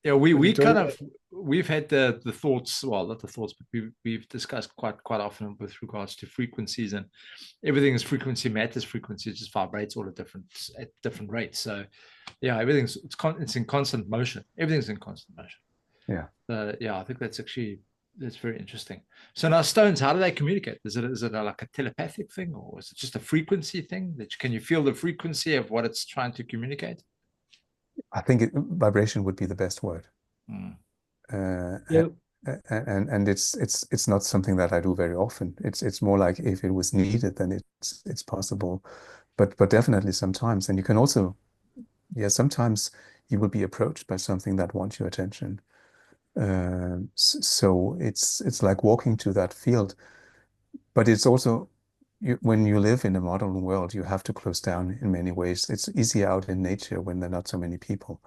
yeah, What the we kind toilet of we've had the thoughts, well, not the thoughts, but we've discussed quite often with regards to frequencies, and everything is frequency, matters frequency, it just vibrates all at different rates. So yeah, it's in constant motion. Everything's in constant motion. Yeah. Yeah, I think that's very interesting. So now stones, how do they communicate? Is it like a telepathic thing, or is it just a frequency thing? Can you feel the frequency of what it's trying to communicate? I think vibration would be the best word. Mm. Yeah. And it's not something that I do very often. It's more like if it was needed, then it's possible. But definitely sometimes. And you can also, yeah, sometimes you will be approached by something that wants your attention. So it's like walking to that field. But it's also when you live in a modern world, you have to close down in many ways. It's easier out in nature when there are not so many people.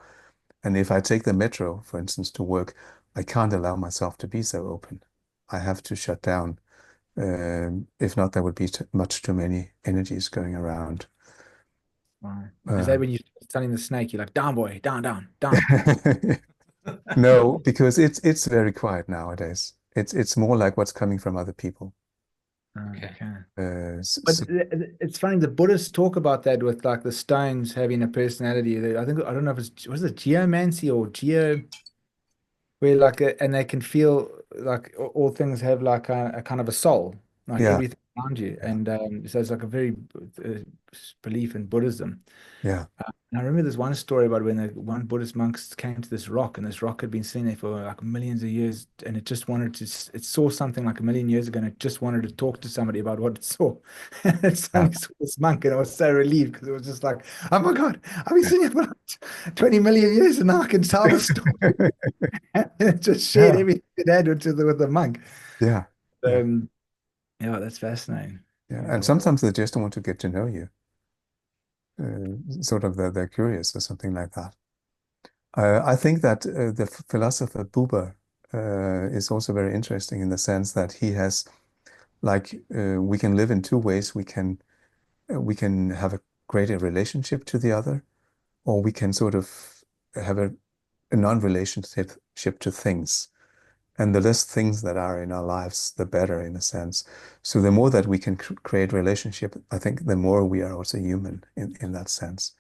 And if I take the metro, for instance, to work, I can't allow myself to be so open. I have to shut down. If not, there would be much too many energies going around. Wow. Is Uh, that when you're telling the snake, you're like, down, boy, down, down, down. no, because it's very quiet nowadays. It's more like what's coming from other people. Okay. Okay. But So, it's funny, the Buddhists talk about that with like the stones having a personality. I think, I don't know if was it geomancy or where like, and they can feel like all things have like a kind of a soul, like yeah, everything around you. Yeah. And so it's like a very belief in Buddhism. Yeah. And I remember this one story about when the one Buddhist monk came to this rock, and this rock had been sitting there for like millions of years, and it just wanted to, it saw something like a million years ago, and it just wanted to talk to somebody about what it saw. And it Yeah. suddenly saw this monk, and I was so relieved because it was just like, oh my God, I've been sitting here for like 20 million years, and now I can tell the story. And it just shared Yeah. everything it had with the monk. Yeah. Yeah. Yeah, that's fascinating. Yeah. Yeah. And sometimes they just want to get to know you. Sort of they're curious or something like that. I think that the philosopher Buber is also very interesting in the sense that he has, like, we can live in two ways. We can have a greater relationship to the other, or we can sort of have a non-relationship to things. And the less things that are in our lives, the better, in a sense. So the more that we can create relationship, I think the more we are also human in that sense.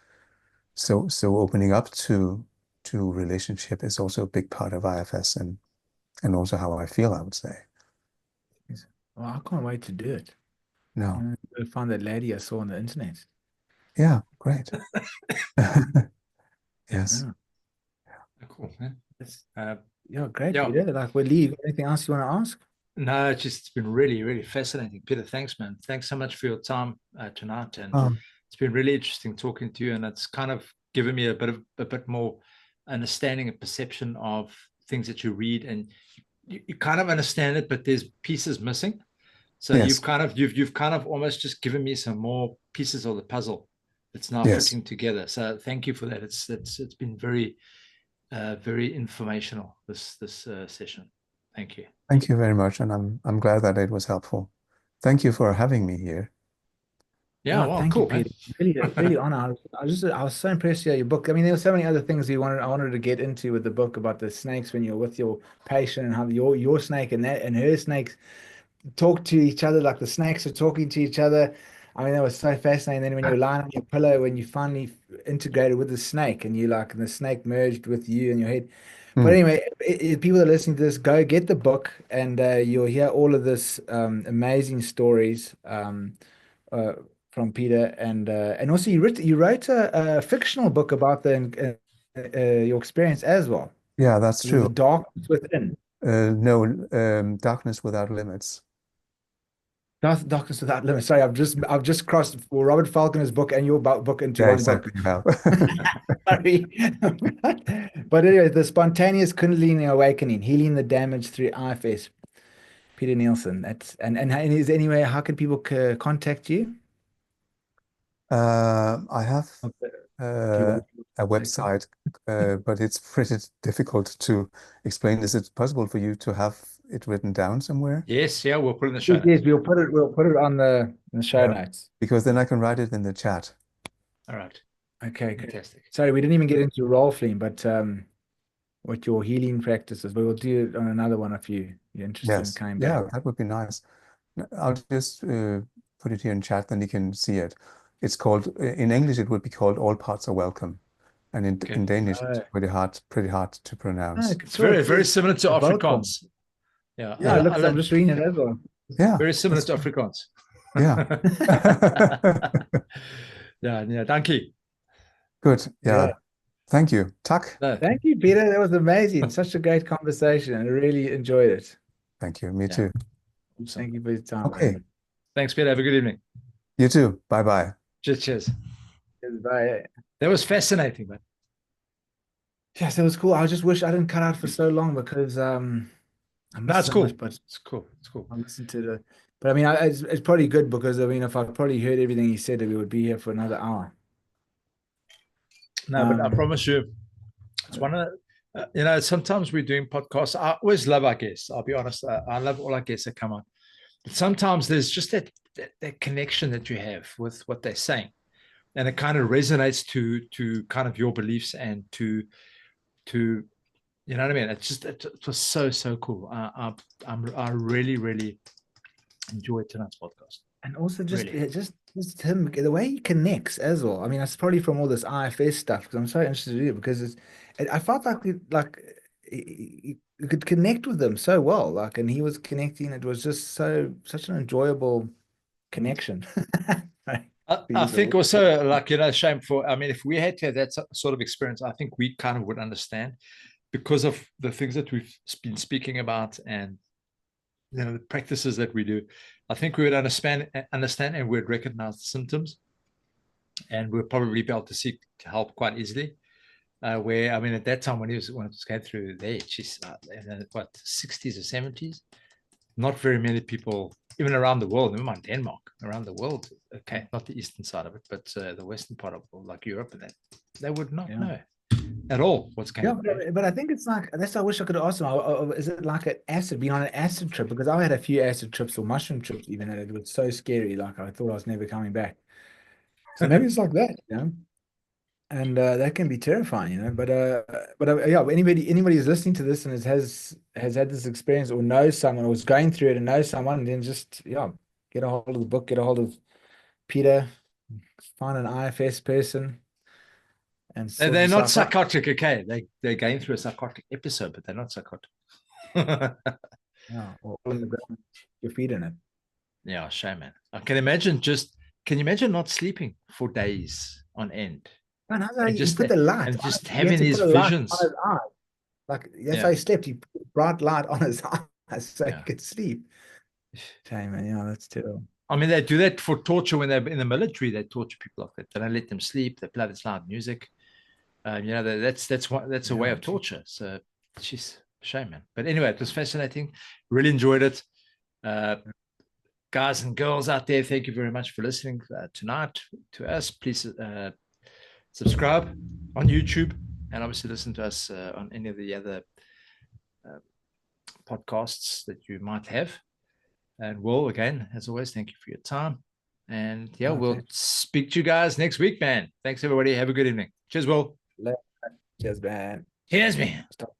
So opening up to relationship is also a big part of IFS and also how I feel, I would say. Well, I can't wait to do it. No. I found that lady I saw on the internet. Yeah, great. Yes. Yeah, Cool. Man. yeah, great, Yeah. Peter. Like, well, Lee, you got anything else you want to ask? No, it's been really, really fascinating. Peter, thanks, man. Thanks so much for your time tonight. And it's been really interesting talking to you. And it's kind of given me a bit more understanding and perception of things that you read. And you kind of understand it, but there's pieces missing. So Yes. you've kind of almost just given me some more pieces of the puzzle that's now Yes. fitting together. So thank you for that. It's been very, very informational, this session. Thank you. Thank you very much, and I'm glad that it was helpful. Thank you for having me here. Yeah, No, well, thank cool, you, Peter. Really, really honor. I was so impressed with your book. I mean, there were so many other things I wanted to get into with the book about the snakes when you're with your patient and how your snake and her snakes talk to each other like the snakes are talking to each other. I mean, that was so fascinating. Then when you were lying on your pillow, when you finally integrated with the snake and and the snake merged with you in your head. But Mm. anyway, people that are listening to this, go get the book and you'll hear all of this amazing stories uh, from Peter. And also you wrote a fictional book about your experience as well. Yeah, that's The true. darkness within. No, Darkness Without Limits. Darkness Without Limits. Sorry, I've just crossed Robert Falconer's book and your book into Yeah, one exactly. book. Yeah. Sorry. But anyway, the spontaneous Kundalini awakening, healing the damage through IFS. Peter Nielsen. That's and is anyway, how can people contact you? I have Okay. Do you a want to take website, but it's pretty difficult to explain. Is it possible for you to have it written down somewhere? Yes, yeah, we'll put it in the show Yes, notes. we'll put it on the show Yeah. notes. Because then I can write it in the chat. All right. Okay, good. Fantastic. Sorry, we didn't even get into role playing, but what your healing practices, but we'll do it on another one if you're interested in Yes. coming Yeah, back. that would be nice. I'll just put it here in chat, then you can see it. It's called, in English, it would be called All Parts Are Welcome. And Okay. in Danish, it's pretty hard to pronounce. It's very similar to welcome. Afrikaans. Yeah. Yeah, look, I'm just reading it as well. Yeah. Very similar to Afrikaans. Yeah. Yeah, thank you. Good. Yeah. Yeah. Thank you. Tak. No, Thank you, Peter. That was amazing. Such a great conversation. I really enjoyed it. Thank you. Me Yeah. too. awesome. Thank you for your time. Okay. man. Thanks, Peter. Have a good evening. You too. Bye-bye. Cheers. Bye. That was fascinating, man. Yes, it was cool. I just wish I didn't cut out for so long because I missed No, it's so cool. much, but It's cool. It's cool. I listened to but I mean, it's probably good because I mean, if I probably heard everything he said, we would be here for another hour. No, but I promise you, it's one of sometimes we're doing podcasts. I always love our guests. I'll be honest. I love all our guests that come on. But sometimes there's just that connection that you have with what they're saying, and it kind of resonates to kind of your beliefs and to you know what I mean. It's just it was so cool. I really enjoyed tonight's podcast. And also just Really. just him, the way he connects as well. I mean, that's probably from all this IFS stuff because I'm so interested in it because I felt like you could connect with them so well, like, and he was connecting. It was just such an enjoyable connection. Right. I think also, like, shame for, I mean, if we had to have that sort of experience, I think we kind of would understand because of the things that we've been speaking about and, the practices that we do. I think we would understand and we'd recognize the symptoms and we'd probably be able to seek help quite easily. Where, I mean, at that time when it was going through there, she's in the, 60s or 70s, not very many people, even around the world, never mind Denmark, around the world, okay, not the eastern side of it, but the western part of it, like Europe and that, they would not know at all what's going on. But I think it's like, that's why I wish I could ask them, is it like an acid, being on an acid trip? Because I had a few acid trips or mushroom trips even, and it was so scary, like I thought I was never coming back. So maybe it's like that, and that can be terrifying, but yeah, anybody who's listening to this and has had this experience or knows someone or was going through it and knows someone, then just get a hold of the book, get a hold of Peter, find an IFS person, and they're not psychotic. Okay, they're going through a psychotic episode, but they're not psychotic. Or on the ground, your feet in it. Yeah, shame, man. I can imagine can you imagine not sleeping for days on end? And just put the light and just having these visions on his eye. Like that's how he slept. He put bright light on his eyes so he could sleep. Shame, man. That's terrible. I mean, they do that for torture when they're in the military. They torture people like that. They don't let them sleep. They play this loud music. That's a way of torture. So, she's shame, man. But anyway, it was fascinating. Really enjoyed it. Guys and girls out there, thank you very much for listening tonight to us. Please subscribe on YouTube and obviously listen to us on any of the other podcasts that you might have. And Will, again, as always, thank you for your time. And we'll speak to you guys next week, man. Thanks, everybody. Have a good evening. Cheers, Will. Cheers, man. Cheers, man. Stop.